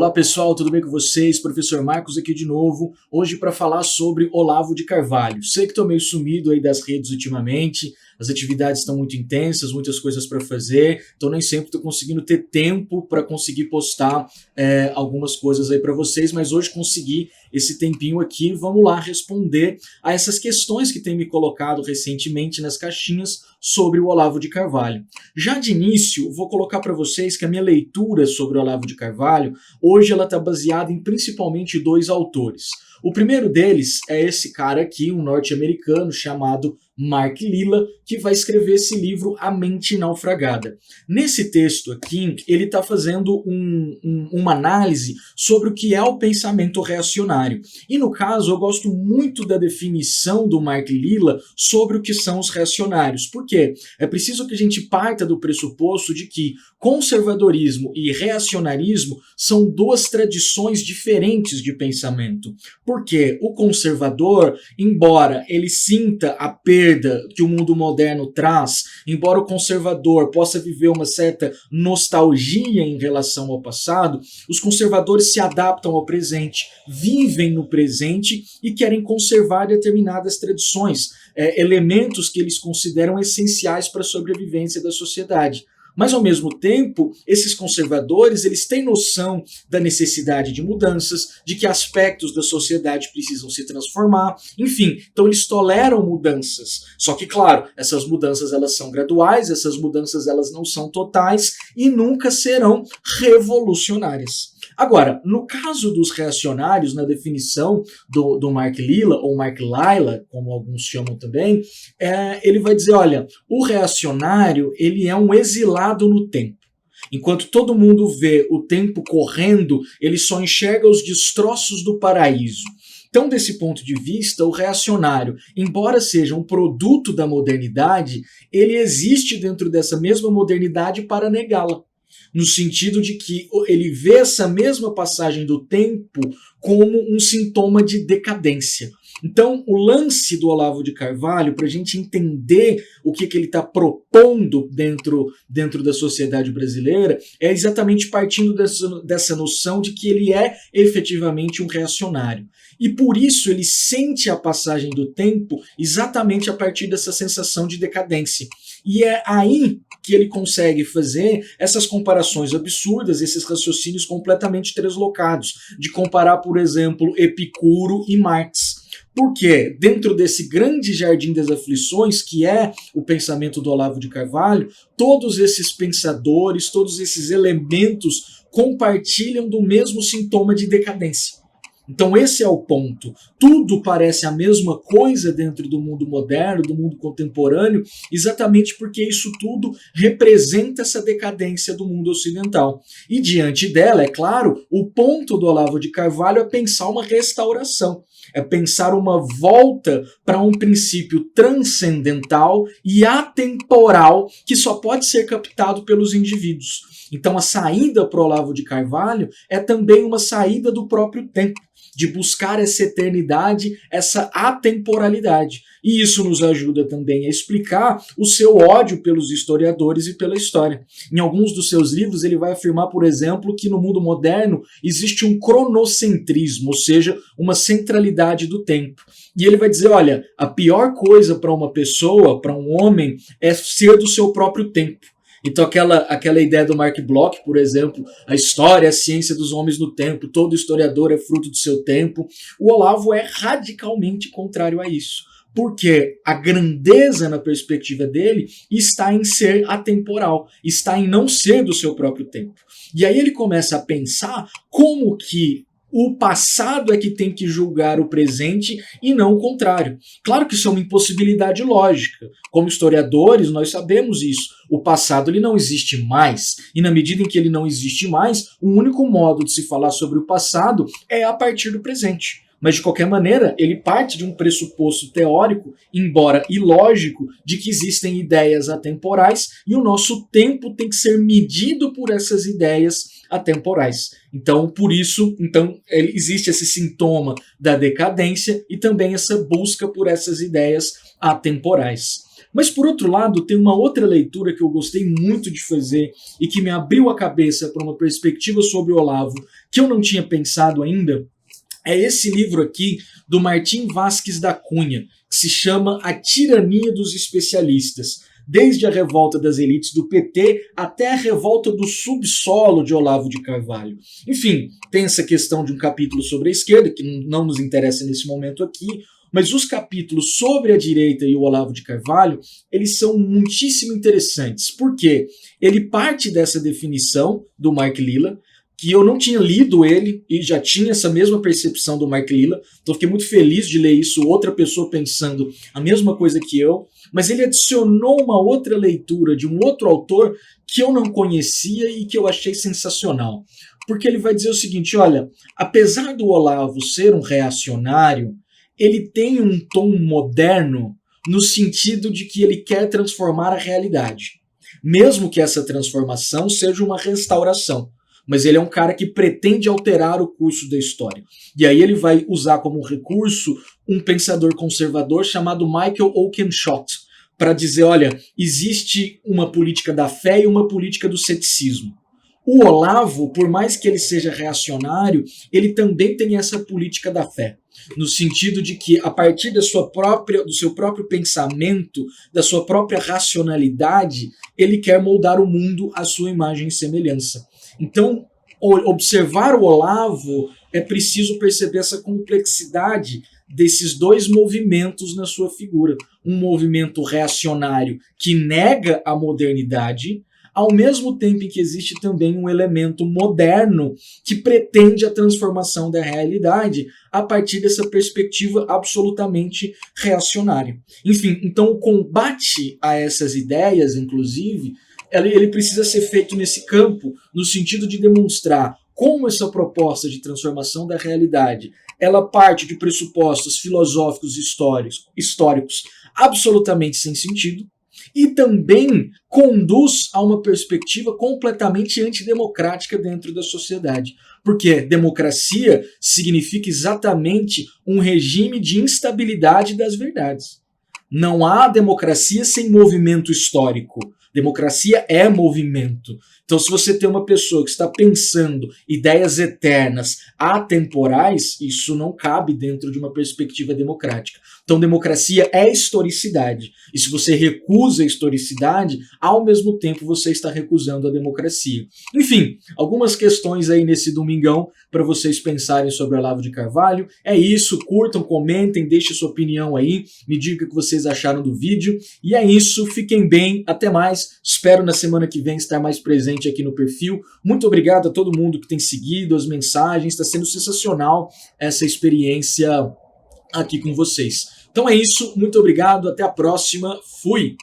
Olá pessoal, tudo bem com vocês? Professor Marcos aqui de novo, hoje para falar sobre Olavo de Carvalho. Sei que estou meio sumido aí das redes ultimamente, as atividades estão muito intensas, muitas coisas para fazer, então nem sempre estou conseguindo ter tempo para conseguir postar algumas coisas aí para vocês, mas hoje consegui esse tempinho aqui. Vamos lá responder a essas questões que tem me colocado recentemente nas caixinhas sobre o Olavo de Carvalho. Já de início, vou colocar para vocês que a minha leitura sobre o Olavo de Carvalho, hoje ela está baseada em principalmente dois autores. O primeiro deles é esse cara aqui, um norte-americano chamado Mark Lilla, que vai escrever esse livro A Mente Naufragada. Nesse texto aqui, ele está fazendo uma análise sobre o que é o pensamento reacionário. E no caso, eu gosto muito da definição do Mark Lilla sobre o que são os reacionários. Por quê? É preciso que a gente parta do pressuposto de que conservadorismo e reacionarismo são duas tradições diferentes de pensamento. Porque o conservador, embora ele sinta a perda que o mundo moderno traz, embora o conservador possa viver uma certa nostalgia em relação ao passado, os conservadores se adaptam ao presente, vivem no presente e querem conservar determinadas tradições, elementos que eles consideram essenciais para a sobrevivência da sociedade. Mas, ao mesmo tempo, esses conservadores eles têm noção da necessidade de mudanças, de que aspectos da sociedade precisam se transformar, enfim, então eles toleram mudanças. Só que, claro, essas mudanças elas são graduais, essas mudanças elas não são totais e nunca serão revolucionárias. Agora, no caso dos reacionários, na definição do Mark Lilla, ou Mark Lilla, como alguns chamam também, ele vai dizer, olha, o reacionário ele é um exilado no tempo. Enquanto todo mundo vê o tempo correndo, ele só enxerga os destroços do paraíso. Então, desse ponto de vista, o reacionário, embora seja um produto da modernidade, ele existe dentro dessa mesma modernidade para negá-la. No sentido de que ele vê essa mesma passagem do tempo como um sintoma de decadência. Então, o lance do Olavo de Carvalho, para a gente entender o que ele está propondo dentro da sociedade brasileira, é exatamente partindo dessa noção de que ele é efetivamente um reacionário. E por isso ele sente a passagem do tempo exatamente a partir dessa sensação de decadência. E é aí que ele consegue fazer essas comparações absurdas, esses raciocínios completamente translocados, de comparar, por exemplo, Epicuro e Marx. Porque dentro desse grande jardim das aflições, que é o pensamento do Olavo de Carvalho, todos esses pensadores, todos esses elementos compartilham do mesmo sintoma de decadência. Então esse é o ponto. Tudo parece a mesma coisa dentro do mundo moderno, do mundo contemporâneo, exatamente porque isso tudo representa essa decadência do mundo ocidental. E diante dela, é claro, o ponto do Olavo de Carvalho é pensar uma restauração, é pensar uma volta para um princípio transcendental e atemporal que só pode ser captado pelos indivíduos. Então a saída para o Olavo de Carvalho é também uma saída do próprio tempo, de buscar essa eternidade, essa atemporalidade. E isso nos ajuda também a explicar o seu ódio pelos historiadores e pela história. Em alguns dos seus livros ele vai afirmar, por exemplo, que no mundo moderno existe um cronocentrismo, ou seja, uma centralidade do tempo. E ele vai dizer, olha, a pior coisa para uma pessoa, para um homem, é ser do seu próprio tempo. Então aquela ideia do Mark Bloch, por exemplo, a história, a ciência dos homens no tempo, todo historiador é fruto do seu tempo, o Olavo é radicalmente contrário a isso. Porque a grandeza na perspectiva dele está em ser atemporal, está em não ser do seu próprio tempo. E aí ele começa a pensar como que o passado é que tem que julgar o presente e não o contrário. Claro que isso é uma impossibilidade lógica. Como historiadores, nós sabemos isso. O passado ele não existe mais. E na medida em que ele não existe mais, o único modo de se falar sobre o passado é a partir do presente. Mas, de qualquer maneira, ele parte de um pressuposto teórico, embora ilógico, de que existem ideias atemporais e o nosso tempo tem que ser medido por essas ideias atemporais. Então, por isso, existe esse sintoma da decadência e também essa busca por essas ideias atemporais. Mas, por outro lado, tem uma outra leitura que eu gostei muito de fazer e que me abriu a cabeça para uma perspectiva sobre o Olavo que eu não tinha pensado ainda. É esse livro aqui do Martim Vázquez da Cunha, que se chama A Tirania dos Especialistas. Desde a revolta das elites do PT até a revolta do subsolo de Olavo de Carvalho. Enfim, tem essa questão de um capítulo sobre a esquerda, que não nos interessa nesse momento aqui, mas os capítulos sobre a direita e o Olavo de Carvalho, eles são muitíssimo interessantes. Por quê? Ele parte dessa definição do Mark Lilla, que eu não tinha lido ele e já tinha essa mesma percepção do Mark Lilla, então fiquei muito feliz de ler isso, outra pessoa pensando a mesma coisa que eu, mas ele adicionou uma outra leitura de um outro autor que eu não conhecia e que eu achei sensacional. Porque ele vai dizer o seguinte, olha, apesar do Olavo ser um reacionário, ele tem um tom moderno no sentido de que ele quer transformar a realidade, mesmo que essa transformação seja uma restauração. Mas ele é um cara que pretende alterar o curso da história. E aí ele vai usar como recurso um pensador conservador chamado Michael Oakeshott, para dizer, olha, existe uma política da fé e uma política do ceticismo. O Olavo, por mais que ele seja reacionário, ele também tem essa política da fé, no sentido de que, a partir do seu próprio pensamento, da sua própria racionalidade, ele quer moldar o mundo à sua imagem e semelhança. Então, observar o Olavo, é preciso perceber essa complexidade desses dois movimentos na sua figura. Um movimento reacionário que nega a modernidade, ao mesmo tempo em que existe também um elemento moderno que pretende a transformação da realidade a partir dessa perspectiva absolutamente reacionária. Enfim, então o combate a essas ideias, inclusive, ele precisa ser feito nesse campo, no sentido de demonstrar como essa proposta de transformação da realidade, ela parte de pressupostos filosóficos históricos absolutamente sem sentido, e também conduz a uma perspectiva completamente antidemocrática dentro da sociedade. Porque democracia significa exatamente um regime de instabilidade das verdades. Não há democracia sem movimento histórico. Democracia é movimento. Então, se você tem uma pessoa que está pensando ideias eternas, atemporais, isso não cabe dentro de uma perspectiva democrática. Então, democracia é historicidade. E se você recusa a historicidade, ao mesmo tempo você está recusando a democracia. Enfim, algumas questões aí nesse domingão para vocês pensarem sobre Olavo de Carvalho. É isso, curtam, comentem, deixem sua opinião aí, me digam o que vocês acharam do vídeo. E é isso, fiquem bem, até mais. Espero na semana que vem estar mais presente aqui no perfil. Muito obrigado a todo mundo que tem seguido as mensagens, está sendo sensacional essa experiência aqui com vocês. Então é isso, muito obrigado, até a próxima, fui!